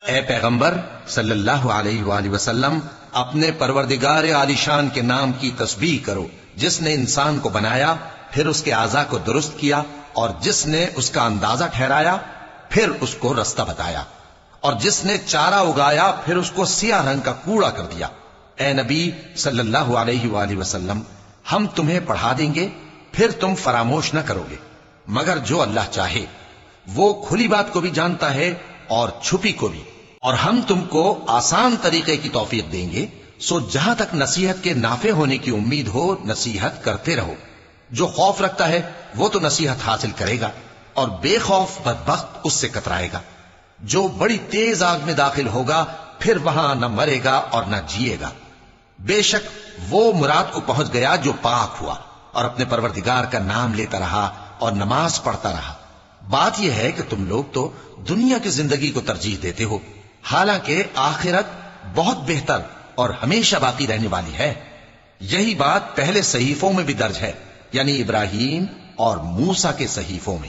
اے پیغمبر صلی اللہ علیہ وآلہ وسلم، اپنے پروردگار عالی شان کے نام کی تسبیح کرو، جس نے انسان کو بنایا پھر اس کے اعضاء کو درست کیا، اور جس نے اس کا اندازہ ٹھہرایا پھر اس کو رستہ بتایا، اور جس نے چارہ اگایا پھر اس کو سیاہ رنگ کا کوڑا کر دیا۔ اے نبی صلی اللہ علیہ وآلہ وسلم، ہم تمہیں پڑھا دیں گے پھر تم فراموش نہ کرو گے، مگر جو اللہ چاہے۔ وہ کھلی بات کو بھی جانتا ہے اور چھپی کو بھی، اور ہم تم کو آسان طریقے کی توفیق دیں گے، سو جہاں تک نصیحت کے نافع ہونے کی امید ہو نصیحت کرتے رہو۔ جو خوف رکھتا ہے وہ تو نصیحت حاصل کرے گا، اور بے خوف بدبخت اس سے کترائے گا۔ جو بڑی تیز آگ میں داخل ہوگا پھر وہاں نہ مرے گا اور نہ جیے گا۔ بے شک وہ مراد کو پہنچ گیا جو پاک ہوا اور اپنے پروردگار کا نام لیتا رہا اور نماز پڑھتا رہا۔ بات یہ ہے کہ تم لوگ تو دنیا کی زندگی کو ترجیح دیتے ہو، حالانکہ آخرت بہت بہتر اور ہمیشہ باقی رہنے والی ہے۔ یہی بات پہلے صحیفوں میں بھی درج ہے، یعنی ابراہیم اور موسیٰ کے صحیفوں میں۔